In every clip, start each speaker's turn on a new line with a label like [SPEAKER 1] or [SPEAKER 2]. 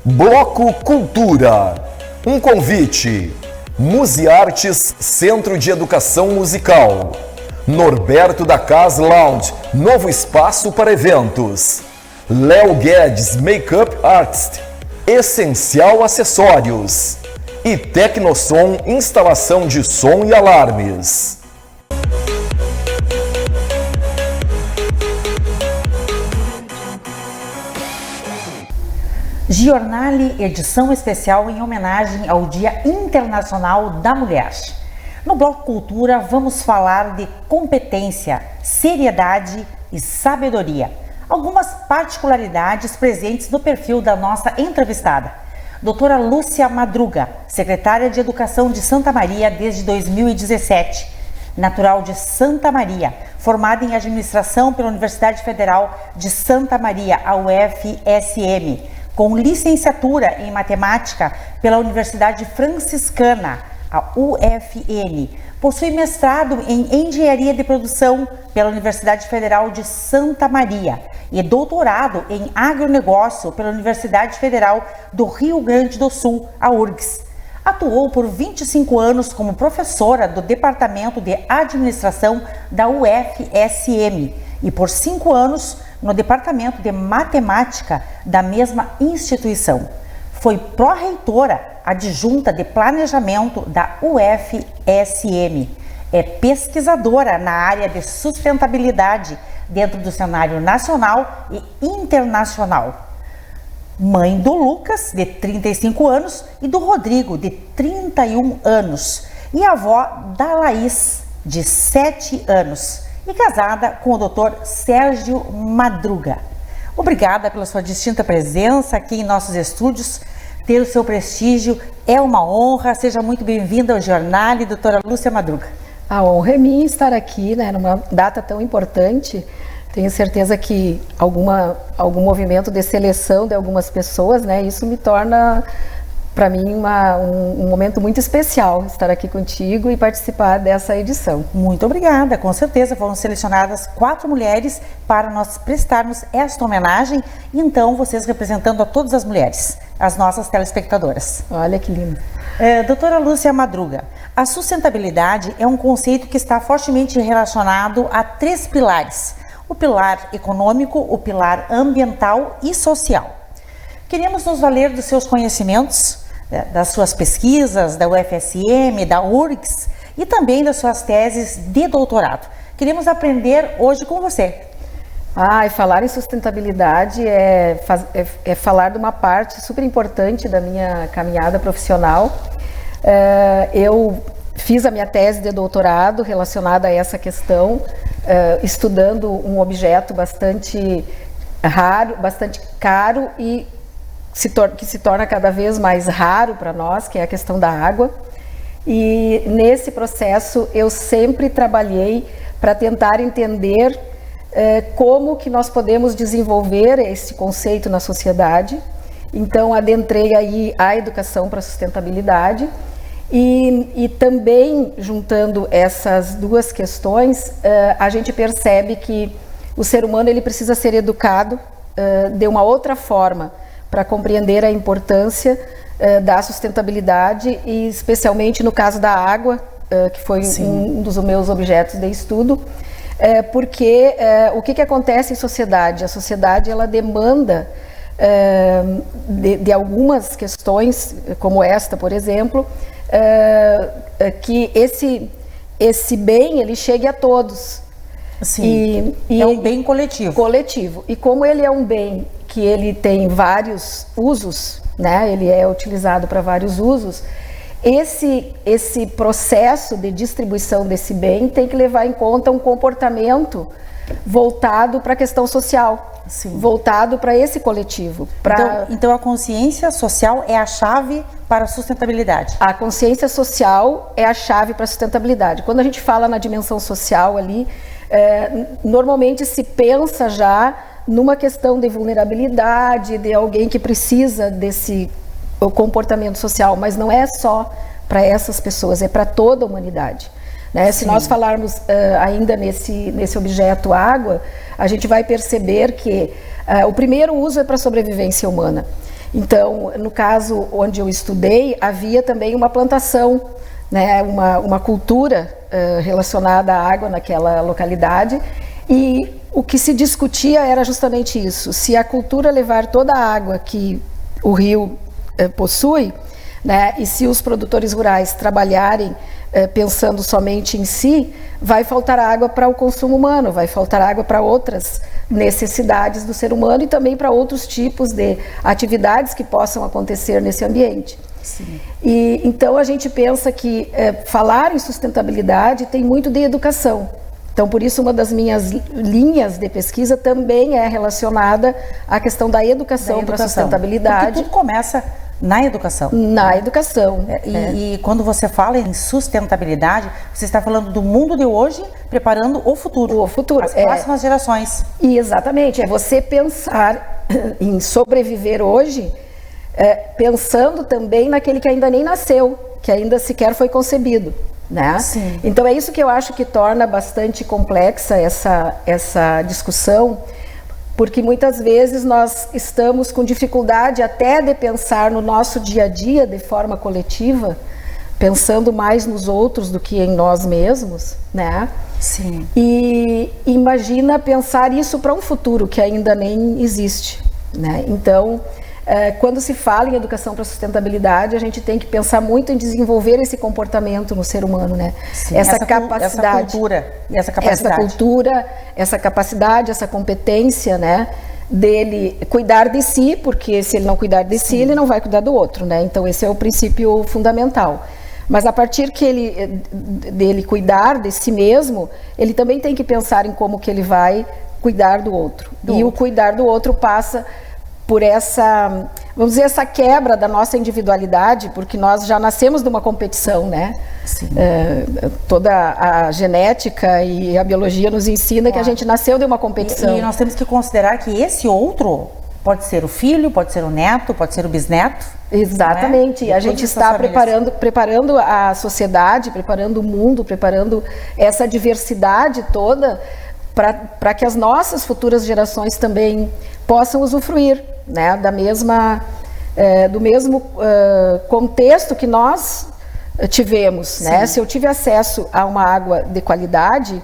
[SPEAKER 1] Bloco Cultura. Um convite. Museartes, Centro de Educação Musical. Norberto da Cas Lounge, novo espaço para eventos. Léo Guedes Makeup Artist, Essencial Acessórios. E Tecnosom, instalação de som e alarmes.
[SPEAKER 2] Giornale, edição especial em homenagem ao Dia Internacional da Mulher. No Bloco Cultura vamos falar de competência, seriedade e sabedoria. Algumas particularidades presentes no perfil da nossa entrevistada. Doutora Lúcia Madruga, secretária de Educação de Santa Maria desde 2017. Natural de Santa Maria, formada em Administração pela Universidade Federal de Santa Maria, a UFSM. Com licenciatura em Matemática pela Universidade Franciscana, a UFN. Possui mestrado em Engenharia de Produção pela Universidade Federal de Santa Maria e doutorado em Agronegócio pela Universidade Federal do Rio Grande do Sul, a URGS. Atuou por 25 anos como professora do Departamento de Administração da UFSM e por 5 anos no Departamento de Matemática da mesma instituição. Foi pró-reitora adjunta de Planejamento da UFSM. É pesquisadora na área de sustentabilidade dentro do cenário nacional e internacional. Mãe do Lucas, de 35 anos, e do Rodrigo, de 31 anos. E avó da Laís, de 7 anos. E casada com o Dr. Sérgio Madruga. Obrigada pela sua distinta presença aqui em nossos estúdios. Ter o seu prestígio é uma honra. Seja muito bem-vinda ao Giornale, doutora Lúcia Madruga.
[SPEAKER 3] A honra é minha estar aqui, né, numa data tão importante. Tenho certeza que algum movimento de seleção de algumas pessoas, né, isso me torna, para mim, um momento muito especial estar aqui contigo e participar dessa edição.
[SPEAKER 2] Muito obrigada, com certeza foram selecionadas 4 mulheres para nós prestarmos esta homenagem, e então vocês representando a todas as mulheres, as nossas telespectadoras.
[SPEAKER 3] Olha que lindo.
[SPEAKER 2] Doutora Lúcia Madruga, a sustentabilidade é um conceito que está fortemente relacionado a 3 pilares: o pilar econômico, o pilar ambiental e social. Queríamos nos valer dos seus conhecimentos, das suas pesquisas, da UFSM, da URGS e também das suas teses de doutorado. Queremos aprender hoje com você.
[SPEAKER 3] E falar em sustentabilidade é falar de uma parte super importante da minha caminhada profissional. Eu fiz a minha tese de doutorado relacionada a essa questão, estudando um objeto bastante raro, bastante caro e que se torna cada vez mais raro para nós, que é a questão da água. E nesse processo eu sempre trabalhei para tentar entender como que nós podemos desenvolver esse conceito na sociedade. Então adentrei aí a educação para a sustentabilidade e também juntando essas duas questões, a gente percebe que o ser humano ele precisa ser educado de uma outra forma para compreender a importância da sustentabilidade e especialmente no caso da água, que foi um dos meus objetos de estudo, porque o que acontece em sociedade? A sociedade ela demanda de algumas questões, como esta, por exemplo, que esse bem ele chegue a todos.
[SPEAKER 2] Sim, é um bem coletivo.
[SPEAKER 3] Coletivo. E como ele é um bem que ele tem vários usos, né? Ele é utilizado para vários usos, esse processo de distribuição desse bem tem que levar em conta um comportamento voltado para a questão social, voltado para esse coletivo.
[SPEAKER 2] Então a consciência social é a chave para a sustentabilidade.
[SPEAKER 3] A consciência social é a chave para a sustentabilidade. Quando a gente fala na dimensão social ali, normalmente se pensa já numa questão de vulnerabilidade, de alguém que precisa desse comportamento social, mas não é só para essas pessoas, é para toda a humanidade. Né? Se nós falarmos ainda nesse objeto água, a gente vai perceber que o primeiro uso é para a sobrevivência humana. Então, no caso onde eu estudei, havia também uma plantação, né, uma cultura relacionada à água naquela localidade, e o que se discutia era justamente isso: se a cultura levar toda a água que o rio possui, né, e se os produtores rurais trabalharem pensando somente em si, vai faltar água para o consumo humano, vai faltar água para outras necessidades do ser humano e também para outros tipos de atividades que possam acontecer nesse ambiente.
[SPEAKER 2] Sim.
[SPEAKER 3] E então a gente pensa que falar em sustentabilidade tem muito de educação. Então, por isso, uma das minhas linhas de pesquisa também é relacionada à questão da educação para a sustentabilidade.
[SPEAKER 2] Porque tudo começa na educação.
[SPEAKER 3] Na educação.
[SPEAKER 2] E quando você fala em sustentabilidade, você está falando do mundo de hoje, preparando o futuro.
[SPEAKER 3] O futuro.
[SPEAKER 2] As próximas gerações.
[SPEAKER 3] E exatamente. É você pensar em sobreviver hoje, pensando também naquele que ainda nem nasceu, que ainda sequer foi concebido. Né?
[SPEAKER 2] Sim.
[SPEAKER 3] Então é isso que eu acho que torna bastante complexa essa discussão, porque muitas vezes nós estamos com dificuldade até de pensar no nosso dia a dia de forma coletiva, pensando mais nos outros do que em nós mesmos, né?
[SPEAKER 2] Sim.
[SPEAKER 3] E imagina pensar isso para um futuro que ainda nem existe, né? Então, quando se fala em educação para sustentabilidade, a gente tem que pensar muito em desenvolver esse comportamento no ser humano, né?
[SPEAKER 2] Sim,
[SPEAKER 3] essa capacidade,
[SPEAKER 2] essa cultura e essa capacidade.
[SPEAKER 3] Essa cultura, essa capacidade, essa competência, né? Dele cuidar de si, porque se ele não cuidar de si, ele não vai cuidar do outro, né? Então esse é o princípio fundamental. Mas a partir dele cuidar de si mesmo, ele também tem que pensar em como que ele vai cuidar do outro. O cuidar do outro passa por essa, vamos dizer, essa quebra da nossa individualidade, porque nós já nascemos de uma competição, né?
[SPEAKER 2] Sim.
[SPEAKER 3] Toda a genética e a biologia nos ensina que a gente nasceu de uma competição.
[SPEAKER 2] E nós temos que considerar que esse outro pode ser o filho, pode ser o neto, pode ser o bisneto.
[SPEAKER 3] Exatamente.
[SPEAKER 2] Né?
[SPEAKER 3] E a gente está preparando a sociedade, preparando o mundo, preparando essa diversidade toda para que as nossas futuras gerações também possam usufruir, né, do mesmo contexto que nós tivemos, né? Se eu tive acesso a uma água de qualidade,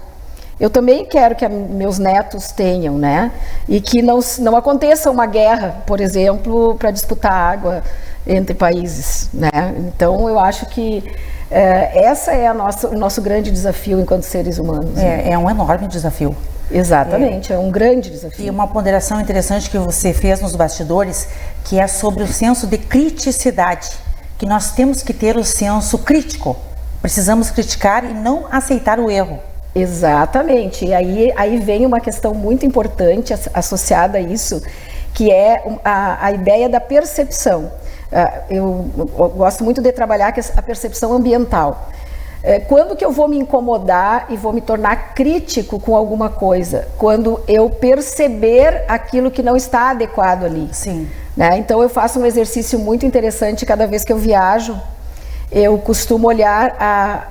[SPEAKER 3] eu também quero que meus netos tenham, né? E que não aconteça uma guerra, por exemplo, para disputar água entre países, né? Então eu acho que essa é o nosso grande desafio enquanto seres humanos.
[SPEAKER 2] É um enorme desafio.
[SPEAKER 3] Exatamente, é um grande desafio.
[SPEAKER 2] E uma ponderação interessante que você fez nos bastidores, que é sobre o senso de criticidade, que nós temos que ter o senso crítico. Precisamos criticar e não aceitar o erro.
[SPEAKER 3] Exatamente, e aí vem uma questão muito importante associada a isso, que é a ideia da percepção. Eu gosto muito de trabalhar a percepção ambiental. Quando que eu vou me incomodar e vou me tornar crítico com alguma coisa? Quando eu perceber aquilo que não está adequado ali.
[SPEAKER 2] Sim.
[SPEAKER 3] Né? Então eu faço um exercício muito interessante cada vez que eu viajo. Eu costumo olhar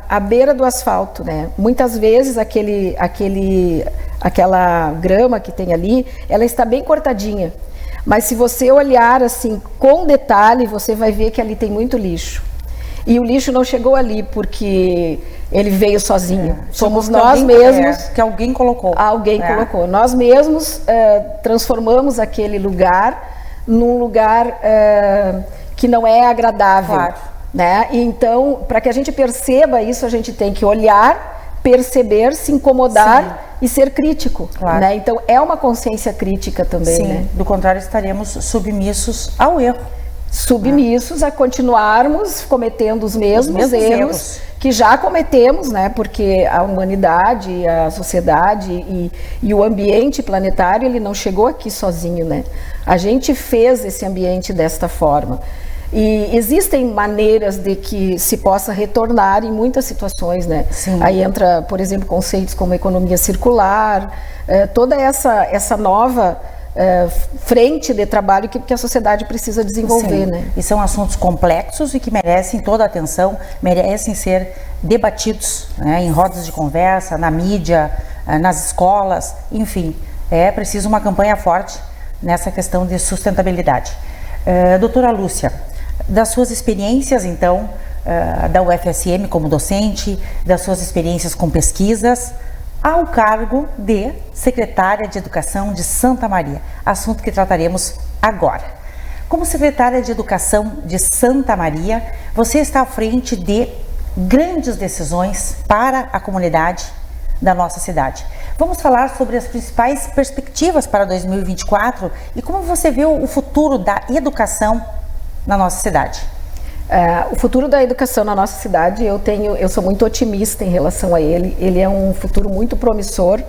[SPEAKER 3] a beira do asfalto, né? Muitas vezes aquela grama que tem ali, ela está bem cortadinha. Mas se você olhar assim com detalhe, você vai ver que ali tem muito lixo. E o lixo não chegou ali porque ele veio sozinho. Somos nós mesmos.
[SPEAKER 2] Que alguém colocou.
[SPEAKER 3] Alguém colocou. Nós mesmos transformamos aquele lugar num lugar que não é agradável.
[SPEAKER 2] Claro.
[SPEAKER 3] Né? E então, para que a gente perceba isso, a gente tem que olhar, perceber, se incomodar e ser crítico.
[SPEAKER 2] Claro.
[SPEAKER 3] Né? Então, é uma consciência crítica também.
[SPEAKER 2] Sim,
[SPEAKER 3] né?
[SPEAKER 2] do contrário, estaremos submissos ao erro.
[SPEAKER 3] Submissos a continuarmos cometendo os mesmos erros que já cometemos, né? Porque a humanidade, a sociedade e o ambiente planetário, ele não chegou aqui sozinho, né? A gente fez esse ambiente desta forma. E existem maneiras de que se possa retornar em muitas situações, né?
[SPEAKER 2] Sim.
[SPEAKER 3] Aí entra, por exemplo, conceitos como economia circular, toda essa nova frente de trabalho que a sociedade precisa desenvolver.
[SPEAKER 2] Sim.
[SPEAKER 3] Né?
[SPEAKER 2] E são assuntos complexos e que merecem toda a atenção, merecem ser debatidos, né, em rodas de conversa, na mídia, nas escolas, enfim. É preciso uma campanha forte nessa questão de sustentabilidade. Doutora Lúcia, das suas experiências, então, da UFSM como docente, das suas experiências com pesquisas, ao cargo de secretária de Educação de Santa Maria, assunto que trataremos agora. Como secretária de Educação de Santa Maria, você está à frente de grandes decisões para a comunidade da nossa cidade. Vamos falar sobre as principais perspectivas para 2024 e como você vê o futuro da educação na nossa cidade.
[SPEAKER 3] O futuro da educação na nossa cidade, eu sou muito otimista em relação a ele. Ele é um futuro muito promissor,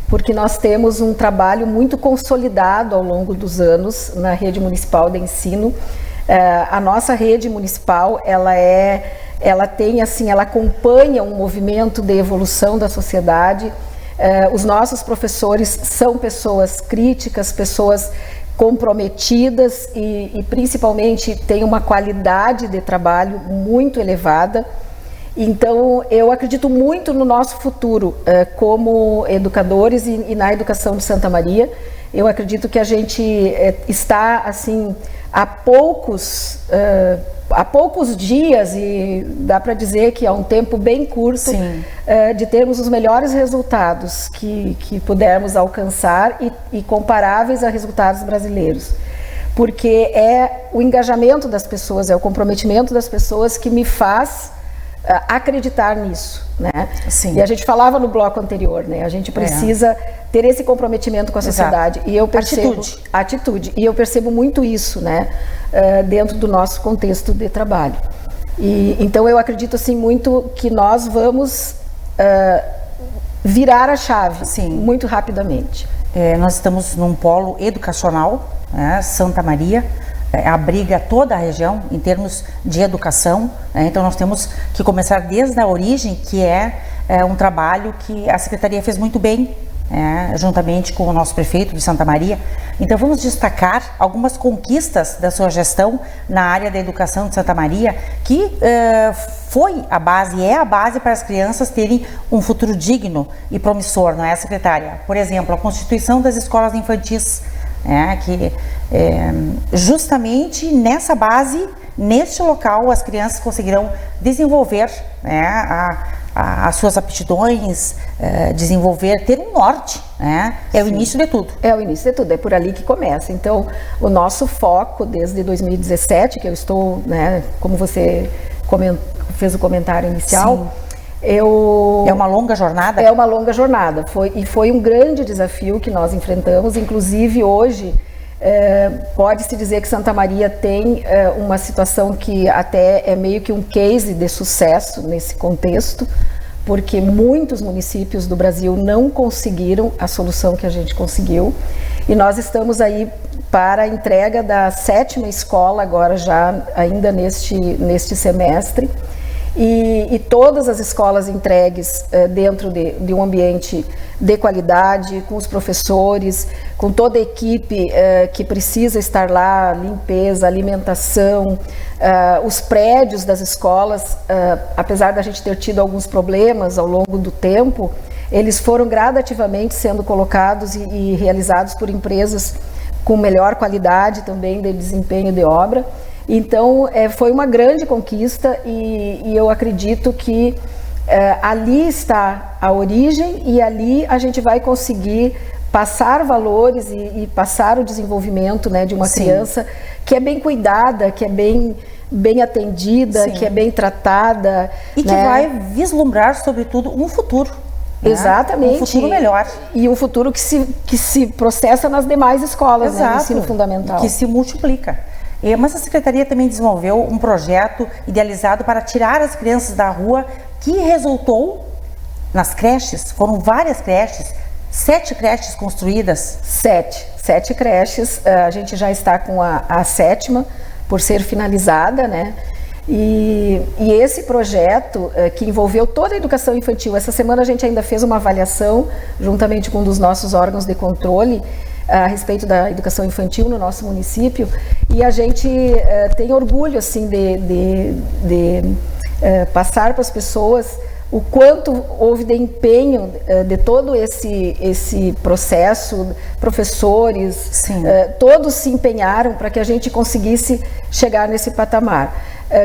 [SPEAKER 3] porque nós temos um trabalho muito consolidado ao longo dos anos na rede municipal de ensino. A nossa rede municipal, ela acompanha um movimento de evolução da sociedade. Os nossos professores são pessoas críticas, pessoas comprometidas e principalmente têm uma qualidade de trabalho muito elevada. Então, eu acredito muito no nosso futuro como educadores e na educação de Santa Maria. Eu acredito que a gente está, assim, há poucos dias, e dá para dizer que há um tempo bem curto, de termos os melhores resultados que pudermos alcançar e comparáveis a resultados brasileiros. Porque é o engajamento das pessoas, é o comprometimento das pessoas que me faz acreditar nisso, né?
[SPEAKER 2] Sim.
[SPEAKER 3] E a gente falava no bloco anterior, né? A gente precisa ter esse comprometimento com a sociedade. E eu percebo atitude. E eu percebo muito isso, né? Dentro do nosso contexto de trabalho. E então eu acredito assim muito que nós vamos virar a chave, muito rapidamente.
[SPEAKER 2] Nós estamos num polo educacional, né? Santa Maria abriga toda a região em termos de educação, né? Então nós temos que começar desde a origem, que é um trabalho que a Secretaria fez muito bem, juntamente com o nosso prefeito de Santa Maria. Então vamos destacar algumas conquistas da sua gestão na área da educação de Santa Maria, que foi a base, é a base para as crianças terem um futuro digno e promissor, não é, secretária? Por exemplo, a constituição das escolas infantis, que justamente nessa base, neste local, as crianças conseguirão desenvolver as suas aptidões, ter um norte, é o início de tudo.
[SPEAKER 3] É o início de tudo, é por ali que começa. Então, o nosso foco desde 2017, que eu estou, como você fez o comentário inicial, é
[SPEAKER 2] uma longa jornada?
[SPEAKER 3] É uma longa jornada, foi um grande desafio que nós enfrentamos. Inclusive hoje, pode-se dizer que Santa Maria tem uma situação que até é meio que um case de sucesso nesse contexto, porque muitos municípios do Brasil não conseguiram a solução que a gente conseguiu, e nós estamos aí para a entrega da 7ª escola agora ainda neste semestre. E todas as escolas entregues dentro de um ambiente de qualidade, com os professores, com toda a equipe que precisa estar lá, limpeza, alimentação, os prédios das escolas, apesar da gente ter tido alguns problemas ao longo do tempo, eles foram gradativamente sendo colocados e realizados por empresas com melhor qualidade também de desempenho de obra. Então, foi uma grande conquista e eu acredito que ali está a origem e ali a gente vai conseguir passar valores e passar o desenvolvimento, de uma criança que é bem cuidada, que é bem atendida, que é bem tratada.
[SPEAKER 2] E que vai vislumbrar, sobretudo, um futuro.
[SPEAKER 3] Exatamente.
[SPEAKER 2] Um futuro melhor.
[SPEAKER 3] E um futuro que se processa nas demais escolas, no ensino fundamental.
[SPEAKER 2] Que se multiplica. Mas a Secretaria também desenvolveu um projeto idealizado para tirar as crianças da rua, que resultou nas creches. Foram várias creches, 7 creches construídas. 7 creches, a gente já está com a 7ª por ser finalizada, E esse projeto que envolveu toda a educação infantil, essa semana a gente ainda fez uma avaliação juntamente com um dos nossos órgãos de controle a respeito da educação infantil no nosso município, e a gente tem orgulho assim de passar para as pessoas
[SPEAKER 3] o quanto houve de empenho de todo esse processo, professores, todos se empenharam para que a gente conseguisse chegar nesse patamar.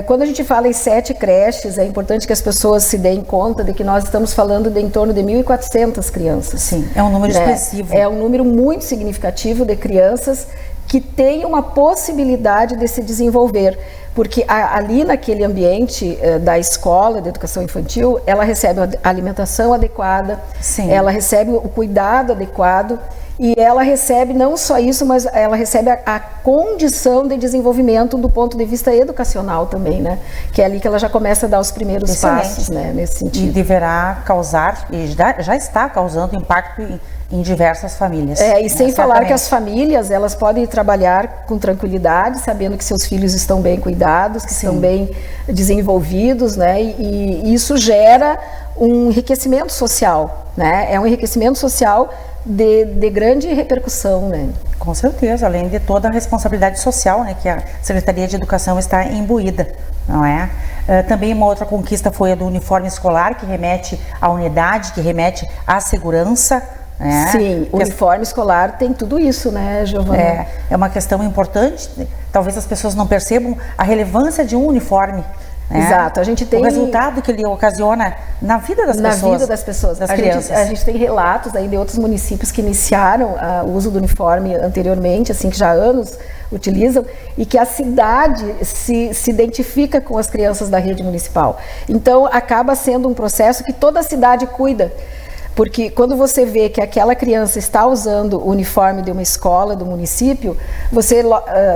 [SPEAKER 3] Quando a gente fala em 7 creches, é importante que as pessoas se deem conta de que nós estamos falando de em torno de 1.400 crianças.
[SPEAKER 2] Sim, é um número expressivo.
[SPEAKER 3] É um número muito significativo de crianças que têm uma possibilidade de se desenvolver, porque ali naquele ambiente da escola de educação infantil, ela recebe a alimentação adequada, ela recebe o cuidado adequado, e ela recebe não só isso, mas ela recebe a condição de desenvolvimento do ponto de vista educacional também, né? Que é ali que ela já começa a dar os primeiros passos, né? Nesse sentido.
[SPEAKER 2] E deverá causar, e já está causando impacto em diversas famílias.
[SPEAKER 3] E sem falar que as famílias, elas podem trabalhar com tranquilidade, sabendo que seus filhos estão bem cuidados, que estão bem desenvolvidos, né? E isso gera um enriquecimento social, né? É um enriquecimento social de grande repercussão, né?
[SPEAKER 2] Com certeza, além de toda a responsabilidade social, né, que a Secretaria de Educação está imbuída, não é? Também uma outra conquista foi a do uniforme escolar, que remete à unidade, que remete à segurança.
[SPEAKER 3] Sim, o uniforme escolar tem tudo isso, né, Giovana?
[SPEAKER 2] É uma questão importante, talvez as pessoas não percebam a relevância de um uniforme.
[SPEAKER 3] Exato, a gente tem
[SPEAKER 2] o resultado que ele ocasiona na vida das pessoas.
[SPEAKER 3] Na vida das pessoas, das crianças. A gente tem relatos aí de outros municípios que iniciaram o uso do uniforme anteriormente, assim, que já há anos utilizam, e que a cidade se identifica com as crianças da rede municipal. Então, acaba sendo um processo que toda a cidade cuida. Porque quando você vê que aquela criança está usando o uniforme de uma escola do município, você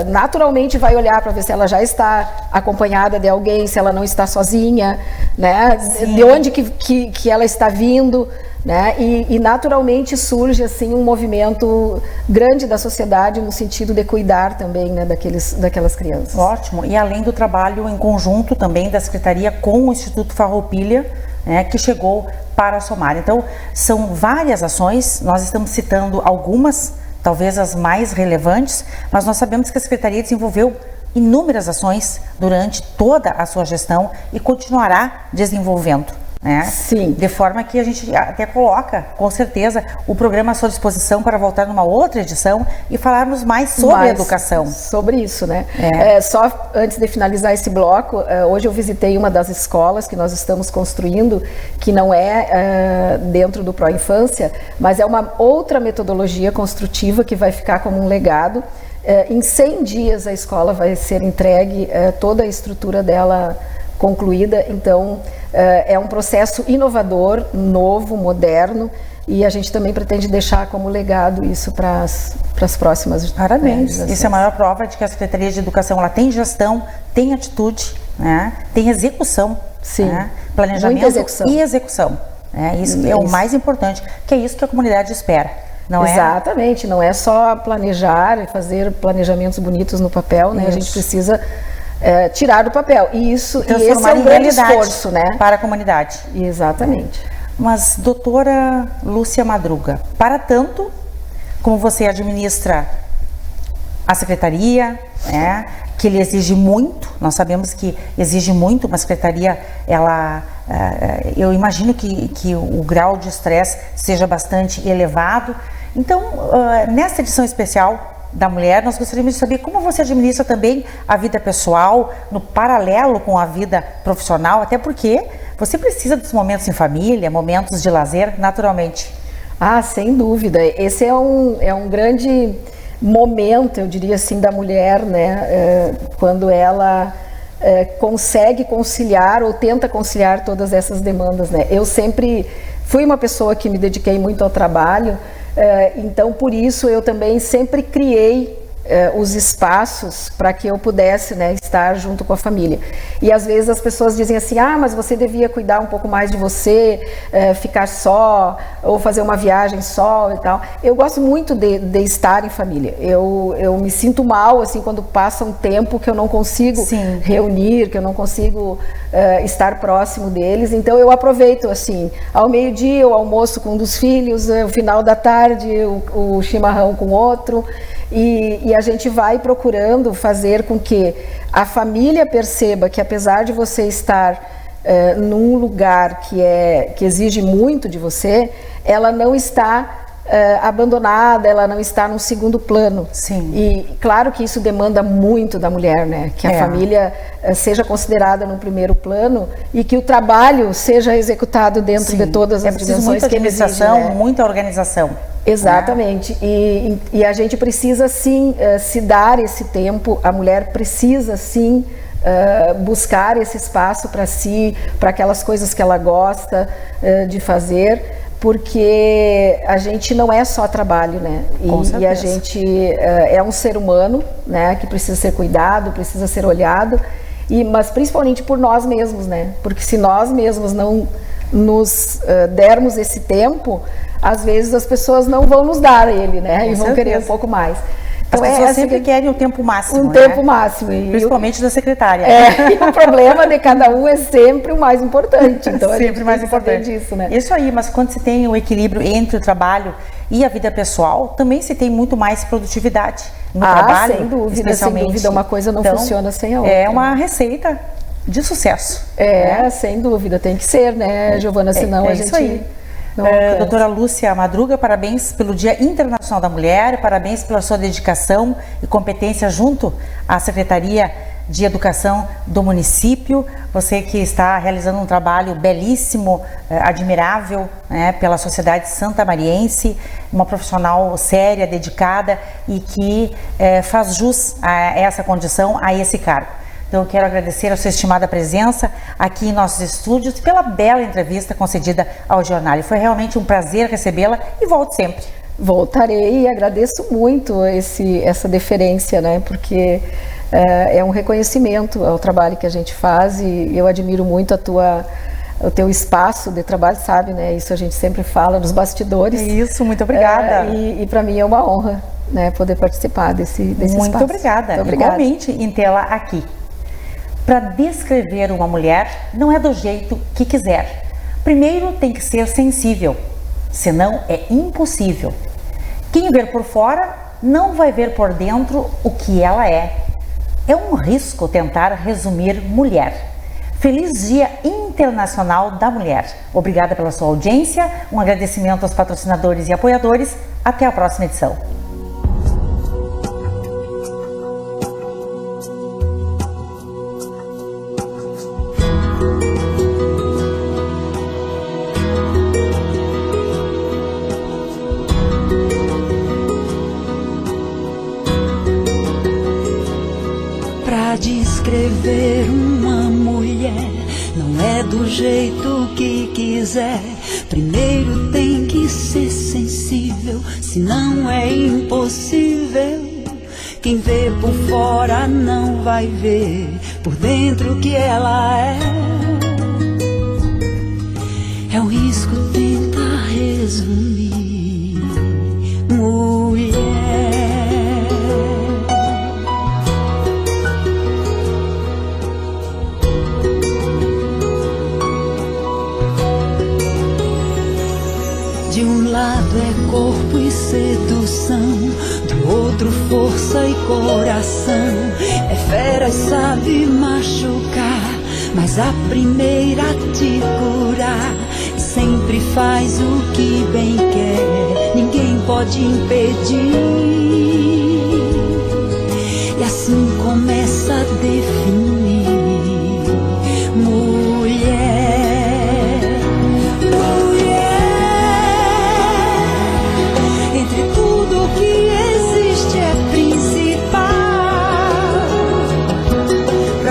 [SPEAKER 3] naturalmente vai olhar para ver se ela já está acompanhada de alguém, se ela não está sozinha, né? De onde que ela está vindo, né? E naturalmente surge assim um movimento grande da sociedade no sentido de cuidar também, né, daquelas crianças.
[SPEAKER 2] Ótimo. E além do trabalho em conjunto também da Secretaria com o Instituto Farroupilha, né, que chegou para somar. Então, são várias ações, nós estamos citando algumas, talvez as mais relevantes, mas nós sabemos que a Secretaria desenvolveu inúmeras ações durante toda a sua gestão e continuará desenvolvendo.
[SPEAKER 3] Sim.
[SPEAKER 2] De forma que a gente até coloca, com certeza, o programa à sua disposição para voltar numa outra edição e falarmos mais sobre educação.
[SPEAKER 3] Sobre isso, né? Só antes de finalizar esse bloco, hoje eu visitei uma das escolas que nós estamos construindo, que não é dentro do Pro Infância, mas é uma outra metodologia construtiva que vai ficar como um legado. Em 100 dias a escola vai ser entregue, toda a estrutura dela concluída, então é um processo inovador, novo, moderno, e a gente também pretende deixar como legado isso para as próximas.
[SPEAKER 2] Parabéns! Isso é a maior prova de que a Secretaria de Educação ela tem gestão, tem atitude, né? Tem execução,
[SPEAKER 3] né?
[SPEAKER 2] Planejamento e execução. Isso é o mais importante, que é isso que a comunidade espera.
[SPEAKER 3] Exatamente, não é só planejar e fazer planejamentos bonitos no papel, né? A gente precisa tirar do papel. E esse é um grande esforço, né?
[SPEAKER 2] Para a comunidade.
[SPEAKER 3] Exatamente.
[SPEAKER 2] Mas, doutora Lúcia Madruga, para tanto como você administra a secretaria, que ele exige muito, nós sabemos que exige muito, uma secretaria, eu imagino que o grau de estresse seja bastante elevado. Então, nessa edição especial da mulher, nós gostaríamos de saber como você administra também a vida pessoal, no paralelo com a vida profissional, até porque você precisa dos momentos em família, momentos de lazer, naturalmente.
[SPEAKER 3] Sem dúvida. Esse é um grande momento, eu diria assim, da mulher, né? Quando ela consegue conciliar ou tenta conciliar todas essas demandas, né? Eu sempre fui uma pessoa que me dediquei muito ao trabalho, então por isso eu também sempre criei os espaços para que eu pudesse, né, estar junto com a família. E às vezes as pessoas dizem assim, mas você devia cuidar um pouco mais de você, ficar só, ou fazer uma viagem só e tal. Eu gosto muito de estar em família. Eu me sinto mal, assim, quando passa um tempo que eu não consigo reunir, que eu não consigo estar próximo deles. Então eu aproveito, assim, ao meio-dia o almoço com um dos filhos, o final da tarde o chimarrão com outro. E a gente vai procurando fazer com que a família perceba que, apesar de você estar num lugar que exige muito de você, ela não está abandonada, ela não está no segundo plano.
[SPEAKER 2] Sim.
[SPEAKER 3] E claro que isso demanda muito da mulher, né? Que a família seja considerada no primeiro plano e que o trabalho seja executado dentro de todas as dimensões que ele exige, né?
[SPEAKER 2] Muita organização.
[SPEAKER 3] Exatamente. E a gente precisa sim se dar esse tempo, a mulher precisa sim buscar esse espaço para si, para aquelas coisas que ela gosta de fazer, porque a gente não é só trabalho, né? E a gente é um ser humano, né? Que precisa ser cuidado, precisa ser olhado, mas principalmente por nós mesmos, né? Porque se nós mesmos não nos dermos esse tempo, às vezes as pessoas não vão nos dar ele, né? E vão querer um pouco mais.
[SPEAKER 2] Então, as pessoas sempre querem o tempo máximo,
[SPEAKER 3] tempo máximo.
[SPEAKER 2] Principalmente da secretária.
[SPEAKER 3] E o problema de cada um é sempre o mais importante. Então,
[SPEAKER 2] sempre mais importante.
[SPEAKER 3] Disso, né?
[SPEAKER 2] Isso aí, mas quando se tem o equilíbrio entre o trabalho e a vida pessoal, também se tem muito mais produtividade no trabalho.
[SPEAKER 3] Sem dúvida, uma coisa não funciona sem a outra.
[SPEAKER 2] É uma receita de sucesso.
[SPEAKER 3] Sem dúvida, tem que ser, né, Giovana? Senão a gente...
[SPEAKER 2] Isso aí. Doutora Lúcia Madruga, parabéns pelo Dia Internacional da Mulher, parabéns pela sua dedicação e competência junto à Secretaria de Educação do município. Você que está realizando um trabalho belíssimo, admirável, né, pela sociedade santamariense, uma profissional séria, dedicada e que faz jus a essa condição, a esse cargo. Então, eu quero agradecer a sua estimada presença aqui em nossos estúdios pela bela entrevista concedida ao jornal. Foi realmente um prazer recebê-la e volte sempre.
[SPEAKER 3] Voltarei e agradeço muito essa deferência, né? Porque é um reconhecimento ao trabalho que a gente faz e eu admiro muito o teu espaço de trabalho, sabe, né? Isso a gente sempre fala nos bastidores.
[SPEAKER 2] Isso, muito obrigada.
[SPEAKER 3] E para mim é uma honra, né, poder participar desse espaço.
[SPEAKER 2] Muito obrigada. Igualmente em tela aqui. Para descrever uma mulher, não é do jeito que quiser. Primeiro tem que ser sensível, senão é impossível. Quem ver por fora não vai ver por dentro o que ela é. É um risco tentar resumir mulher. Feliz Dia Internacional da Mulher. Obrigada pela sua audiência, um agradecimento aos patrocinadores e apoiadores. Até a próxima edição.
[SPEAKER 4] Descrever uma mulher não é do jeito que quiser. Primeiro tem que ser sensível, senão é impossível. Quem vê por fora não vai ver por dentro o que ela é. É um risco tentar resumir mulher. De um lado é corpo e sedução, do outro força e coração. É fera e sabe machucar, mas a primeira te curar. Sempre faz o que bem quer, ninguém pode impedir. E assim começa a definir mulher.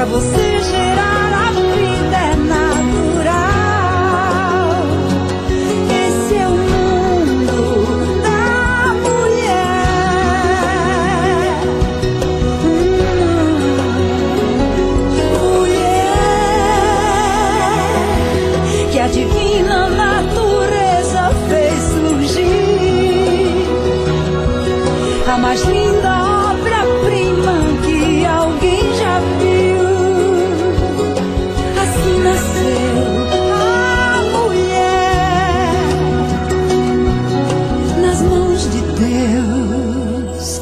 [SPEAKER 4] Você gerar a vida é natural. Esse é o mundo da mulher. Mulher que a divina natureza fez surgir, a mais linda obra-prima que alguém já viu. Nasceu a mulher nas mãos de Deus.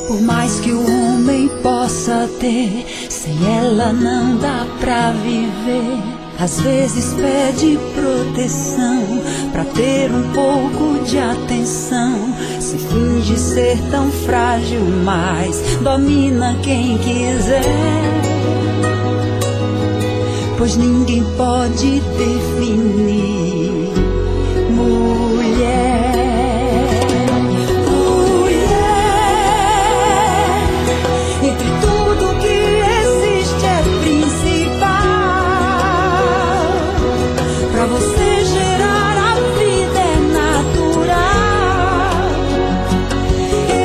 [SPEAKER 4] Por mais que o homem possa ter, sem ela não dá pra viver. às vezes pede proteção pra ter um pouco de atenção. Se finge ser tão frágil, mas domina quem quiser, pois ninguém pode definir mulher. Entre tudo que existe é principal. Pra você gerar a vida é natural.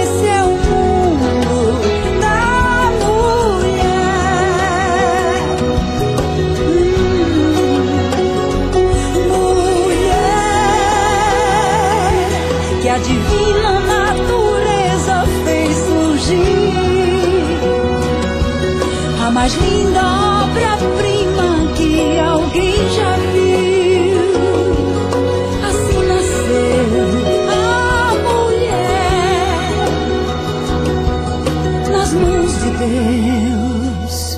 [SPEAKER 4] Esse é o mundo da mulher. Mulher que a divina natureza fez surgir, a mais linda obra-prima que alguém já viu. Assim nasceu a mulher nas mãos de Deus.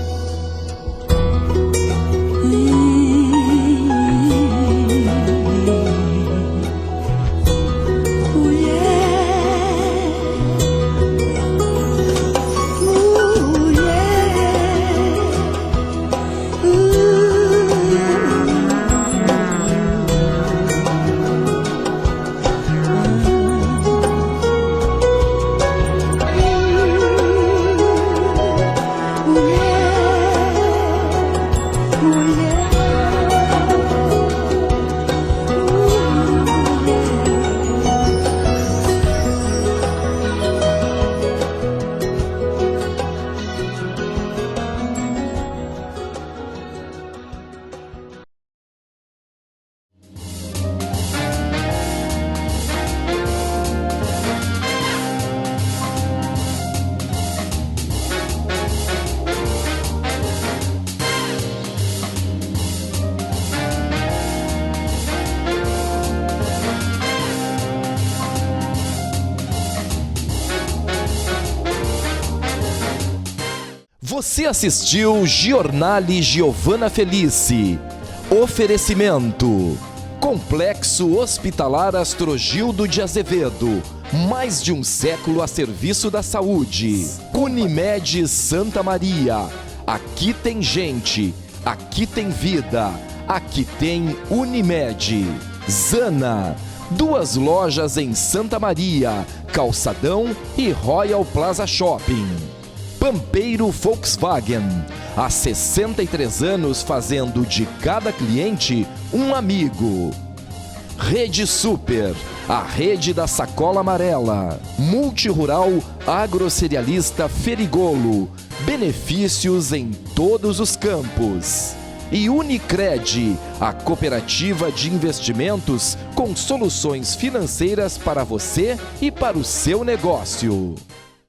[SPEAKER 1] Você assistiu Giornale Giovanna Felice. Oferecimento: Complexo Hospitalar Astrogildo de Azevedo. Mais de um século a serviço da saúde. Unimed Santa Maria. Aqui tem gente. Aqui tem vida. Aqui tem Unimed. Zana. 2 lojas em Santa Maria, Calçadão e Royal Plaza Shopping. Pampeiro Volkswagen, há 63 anos fazendo de cada cliente um amigo. Rede Super, a rede da sacola amarela. Multirural Agrocerealista Ferigolo, benefícios em todos os campos. E Unicred, a cooperativa de investimentos com soluções financeiras para você e para o seu negócio.